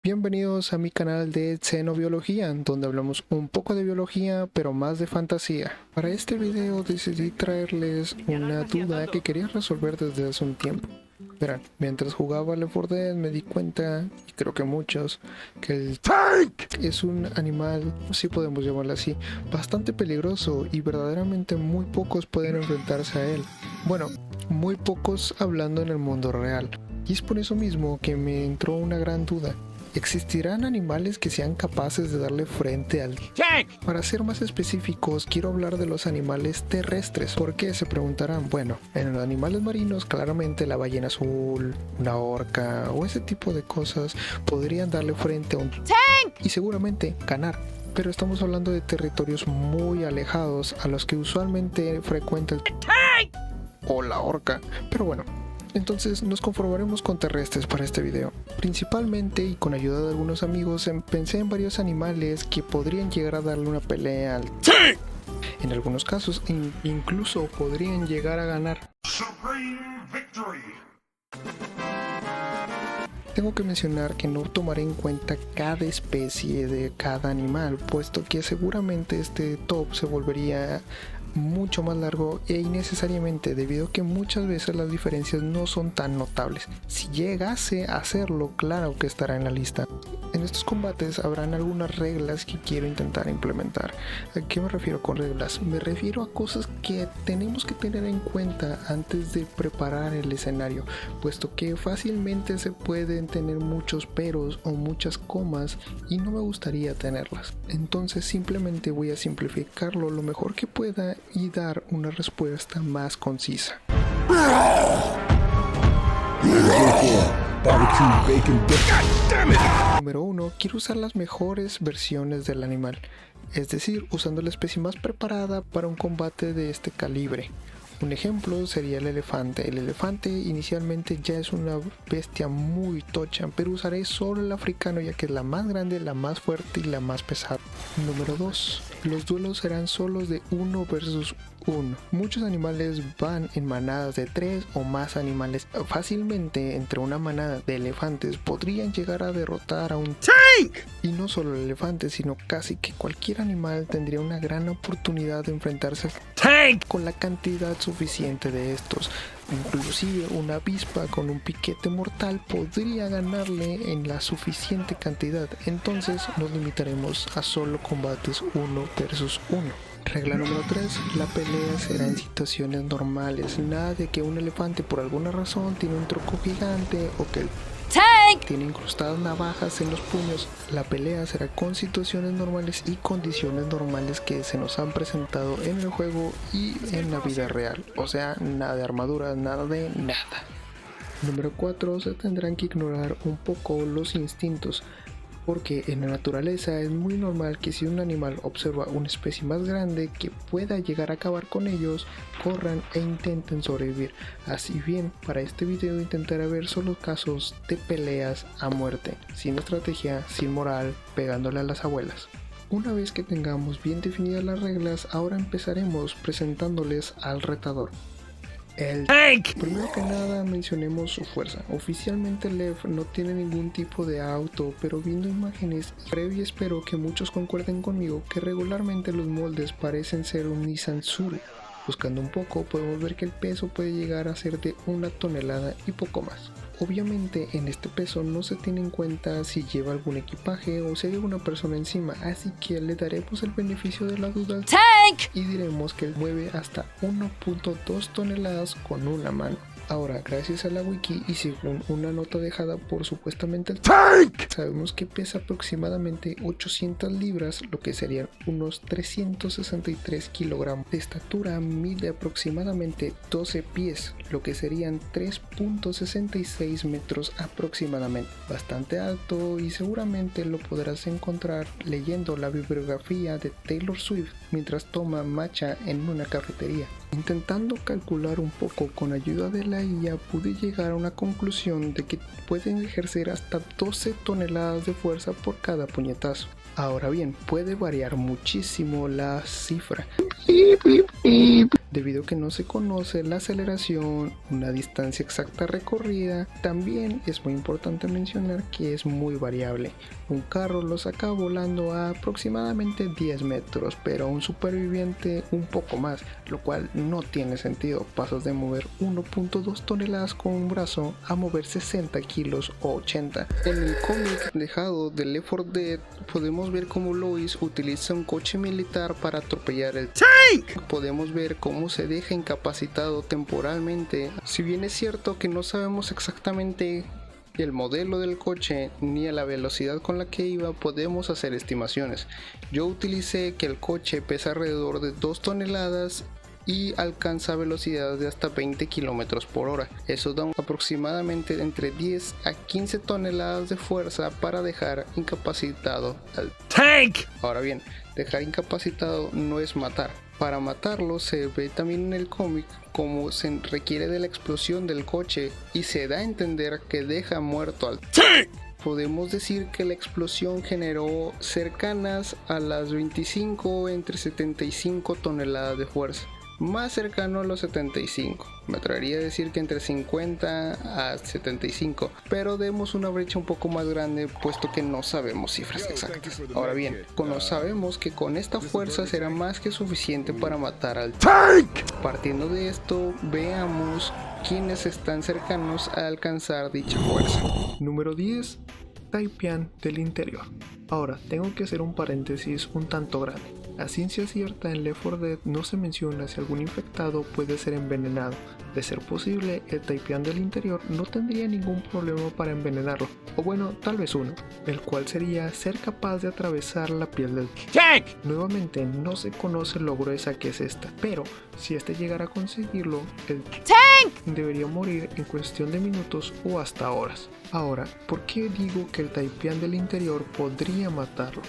Bienvenidos a mi canal de Xenobiología, donde hablamos un poco de biología, pero más de fantasía. Para este video decidí traerles una duda que quería resolver desde hace un tiempo. Verán, mientras jugaba Left 4 Dead me di cuenta, y creo que muchos, que el Tank es un animal, si podemos llamarlo así, bastante peligroso y verdaderamente muy pocos pueden enfrentarse a él. Bueno, muy pocos hablando en el mundo real. Y es por eso mismo que me entró una gran duda. ¿Existirán animales que sean capaces de darle frente al Tank? Para ser más específicos, quiero hablar de los animales terrestres. ¿Por qué? Se preguntarán. Bueno, en los animales marinos, claramente la ballena azul, una orca o ese tipo de cosas podrían darle frente a un Tank y seguramente ganar. Pero estamos hablando de territorios muy alejados a los que usualmente frecuenta el Tank o la orca. Pero bueno. Entonces nos conformaremos con terrestres para este video. Principalmente y con ayuda de algunos amigos pensé en varios animales que podrían llegar a darle una pelea al Tank. En algunos casos incluso podrían llegar a ganar. Tengo que mencionar que no tomaré en cuenta cada especie de cada animal, puesto que seguramente este top se volvería mucho más largo e innecesariamente, debido a que muchas veces las diferencias no son tan notables. Si llegase a hacerlo, claro que estará en la lista. En estos combates habrán algunas reglas que quiero intentar implementar. ¿A qué me refiero con reglas? Me refiero a cosas que tenemos que tener en cuenta antes de preparar el escenario, puesto que fácilmente se pueden tener muchos peros o muchas comas y no me gustaría tenerlas. Entonces simplemente voy a simplificarlo lo mejor que pueda y dar una respuesta más concisa. Número 1. Quiero usar las mejores versiones del animal, es decir, usando la especie más preparada para un combate de este calibre. Un ejemplo sería el elefante. El elefante inicialmente ya es una bestia muy tocha, pero usaré solo el africano ya que es la más grande, la más fuerte y la más pesada. Número 2. Los duelos serán solos de 1 versus 1. Muchos animales van en manadas de 3 o más animales. Fácilmente entre una manada de elefantes podrían llegar a derrotar a un Tank. Y no solo el elefante, sino casi que cualquier animal tendría una gran oportunidad de enfrentarse al Tank con la cantidad suficiente de estos. Inclusive una avispa con un piquete mortal podría ganarle en la suficiente cantidad. Entonces nos limitaremos a solo combates 1 versus 1. Regla número 3. La pelea será en situaciones normales. Nada de que un elefante por alguna razón tiene un tronco gigante o que el Tank tiene incrustadas navajas en los puños. La pelea será con situaciones normales y condiciones normales que se nos han presentado en el juego y en la vida real. O sea, nada de armaduras, nada de nada. Número 4. Se tendrán que ignorar un poco los instintos, porque en la naturaleza es muy normal que si un animal observa una especie más grande que pueda llegar a acabar con ellos, corran e intenten sobrevivir. Así bien, para este video intentaré ver solo casos de peleas a muerte, sin estrategia, sin moral, pegándole a las abuelas. Una vez que tengamos bien definidas las reglas, ahora empezaremos presentándoles al retador. El Tank. Primero que nada mencionemos su fuerza. Oficialmente Lev no tiene ningún tipo de auto, pero viendo imágenes creo y espero que muchos concuerden conmigo que regularmente los moldes parecen ser un Nissan Tsuru. Buscando un poco podemos ver que el peso puede llegar a ser de 1 tonelada y poco más. Obviamente en este peso no se tiene en cuenta si lleva algún equipaje o si hay alguna persona encima, así que le daremos el beneficio de la duda al Tank y diremos que mueve hasta 1.2 toneladas con una mano. Ahora, gracias a la wiki y según una nota dejada por supuestamente el Tank, sabemos que pesa aproximadamente 800 libras, lo que serían unos 363 kilogramos. De estatura mide aproximadamente 12 pies, lo que serían 3.66 metros aproximadamente. Bastante alto y seguramente lo podrás encontrar leyendo la bibliografía de Taylor Swift mientras toma matcha en una cafetería. Intentando calcular un poco con ayuda de la IA pude llegar a una conclusión de que pueden ejercer hasta 12 toneladas de fuerza por cada puñetazo. Ahora bien, puede variar muchísimo la cifra, debido a que no se conoce la aceleración, una distancia exacta recorrida. También es muy importante mencionar que es muy variable. Un carro lo saca volando a aproximadamente 10 metros, pero un superviviente un poco más, lo cual no tiene sentido. Pasas de mover 1.2 toneladas con un brazo a mover 60 kilos o 80. En el cómic dejado de Left 4 Dead podemos ver cómo Lois utiliza un coche militar para atropellar el tank. Podemos ver cómo se deja incapacitado temporalmente. Si bien es cierto que no sabemos exactamente el modelo del coche ni a la velocidad con la que iba, podemos hacer estimaciones. Yo utilicé que el coche pesa alrededor de 2 toneladas y alcanza velocidades de hasta 20 km por hora. Eso da aproximadamente entre 10 a 15 toneladas de fuerza para dejar incapacitado al tank. Ahora bien, dejar incapacitado no es matar. Para matarlo se ve también en el cómic como se requiere de la explosión del coche y se da a entender que deja muerto al tank. Podemos decir que la explosión generó cercanas a las 25 entre 75 toneladas de fuerza. Más cercano a los 75, me atrevería a decir que entre 50 a 75, pero demos una brecha un poco más grande puesto que no sabemos cifras exactas. Ahora bien, sabemos que con esta fuerza será más que suficiente para matar al tank. Partiendo de esto, veamos quiénes están cercanos a alcanzar dicha fuerza. Número 10. Taipian del interior. Ahora, tengo que hacer un paréntesis un tanto grande. A ciencia cierta en Left 4 Dead no se menciona si algún infectado puede ser envenenado. De ser posible, el Taipian del interior no tendría ningún problema para envenenarlo, o bueno, tal vez uno, el cual sería ser capaz de atravesar la piel del tank. Nuevamente, no se conoce lo gruesa que es esta, pero si este llegara a conseguirlo, el tank debería morir en cuestión de minutos o hasta horas. Ahora, ¿por qué digo que el Taipian del interior podría matarlo?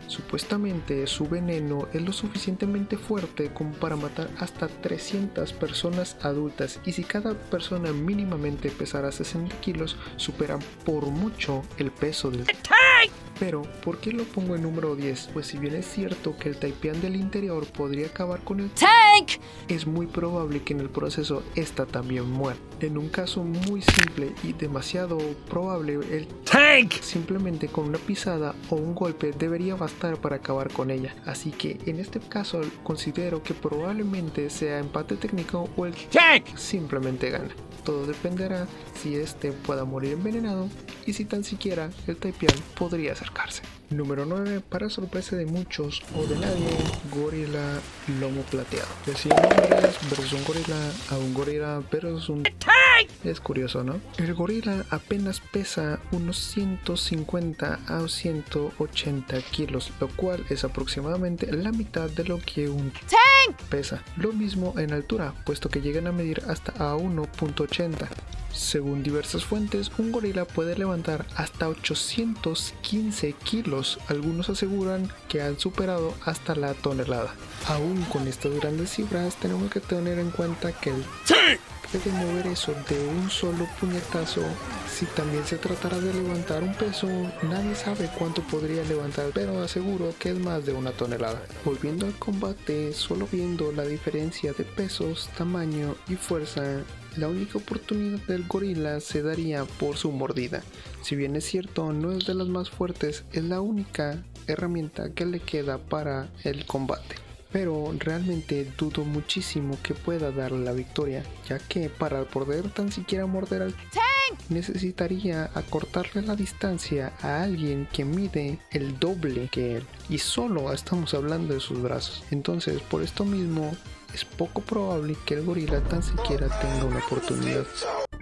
Supuestamente su veneno es lo suficientemente fuerte como para matar hasta 300 personas adultas, y si cada persona mínimamente pesara 60 kilos, superan por mucho el peso del tank. Pero, ¿por qué lo pongo en número 10? Pues si bien es cierto que el Taipian del interior podría acabar con el tank, es muy probable que en el proceso esta también muera. En un caso muy simple y demasiado probable, el tank simplemente con una pisada o un golpe debería bastar para acabar con ella. Así que en este caso considero que probablemente sea empate técnico o el tank simplemente gana. Todo dependerá si este pueda morir envenenado y si tan siquiera el Taipian podría acercarse. Número 9. Para sorpresa de muchos o de nadie, gorila lomo plateado. De 100 hombres versus un gorila a un gorila versus un tank. Es curioso, ¿no? El gorila apenas pesa unos 150 a 180 kilos, lo cual es aproximadamente la mitad de lo que un tank pesa. Lo mismo en altura, puesto que llegan a medir hasta a 1.80. Según diversas fuentes, un gorila puede levantar hasta 815 kilos. Algunos aseguran que han superado hasta la tonelada. Aún con estas grandes cifras, tenemos que tener en cuenta que el tank puede mover eso de un solo puñetazo. Si también se tratara de levantar un peso, nadie sabe cuánto podría levantar, pero aseguro que es más de 1 tonelada. Volviendo al combate, solo viendo la diferencia de pesos, tamaño y fuerza, la única oportunidad del gorila se daría por su mordida. Si bien es cierto, no es de las más fuertes, es la única herramienta que le queda para el combate. Pero realmente dudo muchísimo que pueda darle la victoria, ya que para poder tan siquiera morder al tank necesitaría acortarle la distancia a alguien que mide el doble que él, y solo estamos hablando de sus brazos. Entonces, por esto mismo, es poco probable que el gorila tan siquiera tenga una oportunidad.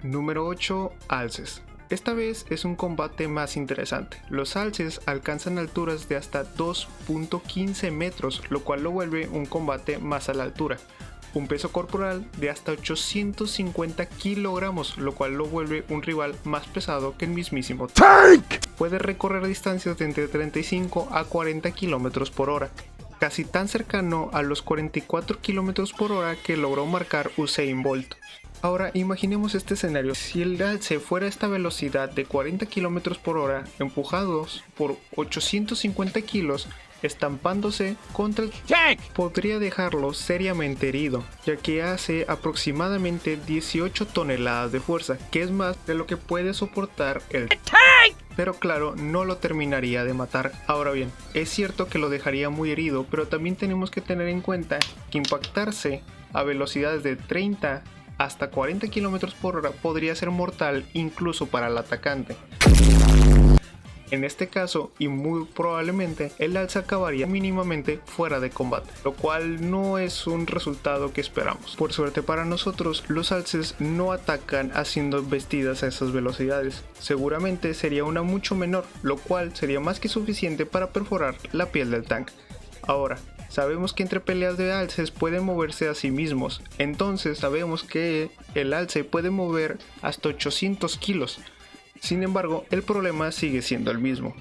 Número 8. Alces. Esta vez es un combate más interesante. Los alces alcanzan alturas de hasta 2.15 metros, lo cual lo vuelve un combate más a la altura. Un peso corporal de hasta 850 kilogramos, lo cual lo vuelve un rival más pesado que el mismísimo tank. Puede recorrer distancias de entre 35 a 40 kilómetros por hora, casi tan cercano a los 44 kilómetros por hora que logró marcar Usain Bolt. Ahora imaginemos este escenario: si el alce fuera a esta velocidad de 40 km por hora, empujados por 850 kilos, estampándose contra el tank. Podría dejarlo seriamente herido, ya que hace aproximadamente 18 toneladas de fuerza, que es más de lo que puede soportar el tank. Pero claro, no lo terminaría de matar. Ahora bien, es cierto que lo dejaría muy herido, pero también tenemos que tener en cuenta que impactarse a velocidades de 30 hasta 40 km por hora podría ser mortal incluso para el atacante. En este caso, y muy probablemente, el alce acabaría mínimamente fuera de combate, lo cual no es un resultado que esperamos. Por suerte para nosotros, los alces no atacan haciendo embestidas a esas velocidades. Seguramente sería una mucho menor, lo cual sería más que suficiente para perforar la piel del tanque. Ahora, sabemos que entre peleas de alces pueden moverse a sí mismos, entonces sabemos que el alce puede mover hasta 800 kilos. Sin embargo, el problema sigue siendo el mismo.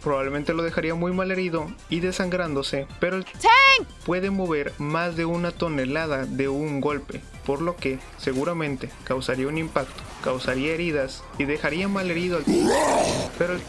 Probablemente lo dejaría muy mal herido y desangrándose, pero el tank puede mover más de 1 tonelada de un golpe, por lo que seguramente causaría un impacto, causaría heridas y dejaría mal herido al tank, pero el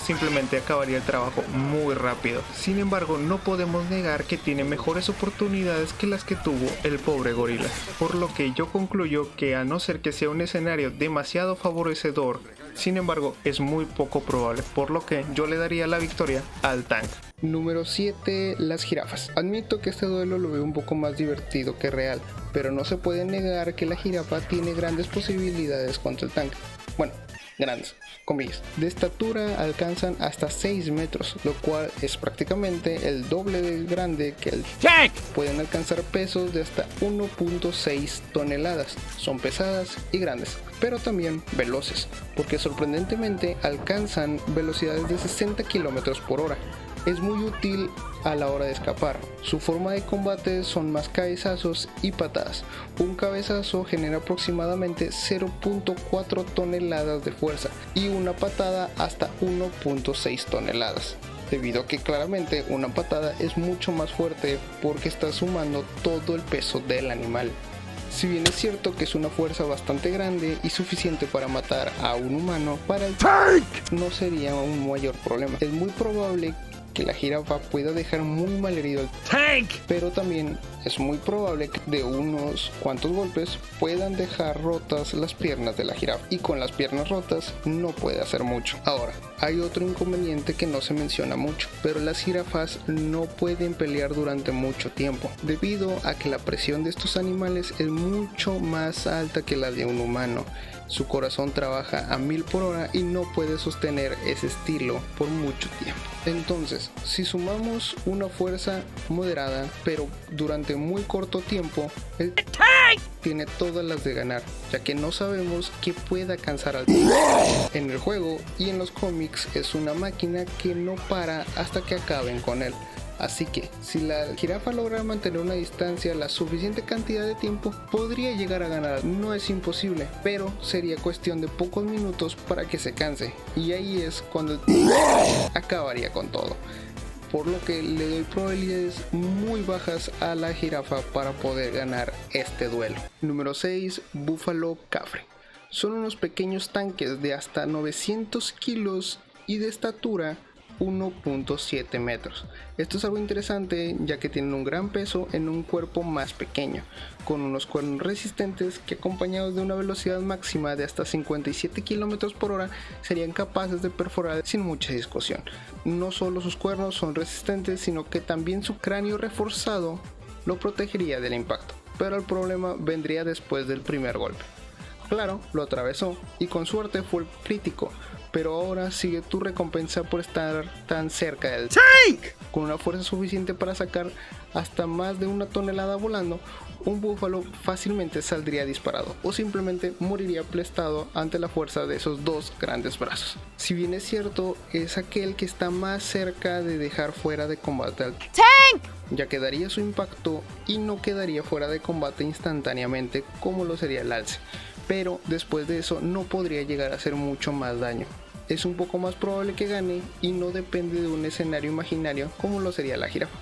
simplemente acabaría el trabajo muy rápido. Sin embargo, no podemos negar que tiene mejores oportunidades que las que tuvo el pobre gorila, por lo que yo concluyo que a no ser que sea un escenario demasiado favorecedor, sin embargo es muy poco probable, por lo que yo le daría la victoria al tank. Número 7. Las jirafas. Admito que este duelo lo veo un poco más divertido que real, pero no se puede negar que la jirafa tiene grandes posibilidades contra el tanque. Bueno, grandes, comillas. De estatura alcanzan hasta 6 metros, lo cual es prácticamente el doble de grande que el tank. Pueden alcanzar pesos de hasta 1.6 toneladas. Son pesadas y grandes, pero también veloces, porque sorprendentemente alcanzan velocidades de 60 km por hora. Es muy útil a la hora de escapar. Su forma de combate son más cabezazos y patadas. Un cabezazo genera aproximadamente 0.4 toneladas de fuerza y una patada hasta 1.6 toneladas. Debido a que claramente una patada es mucho más fuerte porque está sumando todo el peso del animal. Si bien es cierto que es una fuerza bastante grande y suficiente para matar a un humano, para el tank no sería un mayor problema. Es muy probable que la jirafa pueda dejar muy mal herido al tank, pero también es muy probable que de unos cuantos golpes puedan dejar rotas las piernas de la jirafa, y con las piernas rotas no puede hacer mucho. Ahora, hay otro inconveniente que no se menciona mucho, pero las jirafas no pueden pelear durante mucho tiempo, debido a que la presión de estos animales es mucho más alta que la de un humano. Su corazón trabaja a 1000 por hora y no puede sostener ese estilo por mucho tiempo. Entonces, si sumamos una fuerza moderada, pero durante muy corto tiempo, el tank tiene todas las de ganar, ya que no sabemos qué pueda alcanzar al tank. En el juego y en los cómics es una máquina que no para hasta que acaben con él. Así que, si la jirafa logra mantener una distancia la suficiente cantidad de tiempo, podría llegar a ganar. No es imposible, pero sería cuestión de pocos minutos para que se canse. Y ahí es cuando acabaría con todo. Por lo que le doy probabilidades muy bajas a la jirafa para poder ganar este duelo. Número 6. Búfalo cafre. Son unos pequeños tanques de hasta 900 kilos y de estatura 1.7 metros. Esto es algo interesante ya que tienen un gran peso en un cuerpo más pequeño, con unos cuernos resistentes que, acompañados de una velocidad máxima de hasta 57 km por hora, serían capaces de perforar sin mucha discusión. No solo sus cuernos son resistentes, sino que también su cráneo reforzado lo protegería del impacto, pero el problema vendría después del primer golpe. Claro, lo atravesó y con suerte fue el crítico, pero ahora sigue tu recompensa por estar tan cerca del tank. Con una fuerza suficiente para sacar hasta más de 1 tonelada volando, un búfalo fácilmente saldría disparado o simplemente moriría aplastado ante la fuerza de esos dos grandes brazos. Si bien es cierto, es aquel que está más cerca de dejar fuera de combate al tank, ya que daría su impacto y no quedaría fuera de combate instantáneamente como lo sería el alce, pero después de eso no podría llegar a hacer mucho más daño. Es un poco más probable que gane y no depende de un escenario imaginario como lo sería la jirafa,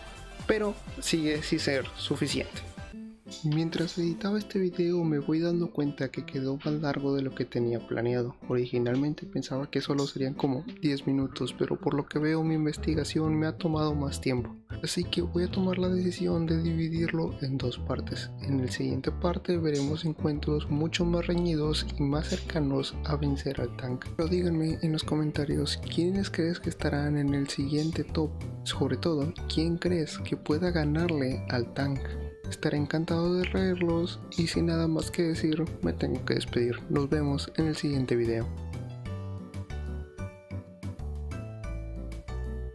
pero sigue sin ser suficiente. Mientras editaba este video me voy dando cuenta que quedó más largo de lo que tenía planeado. Originalmente pensaba que solo serían como 10 minutos, pero por lo que veo mi investigación me ha tomado más tiempo. Así que voy a tomar la decisión de dividirlo en dos partes. En la siguiente parte veremos encuentros mucho más reñidos y más cercanos a vencer al tank. Pero díganme en los comentarios quiénes crees que estarán en el siguiente top. Sobre todo, quién crees que pueda ganarle al tank. Estaré encantado de leerlos y sin nada más que decir me tengo que despedir. Nos vemos en el siguiente video.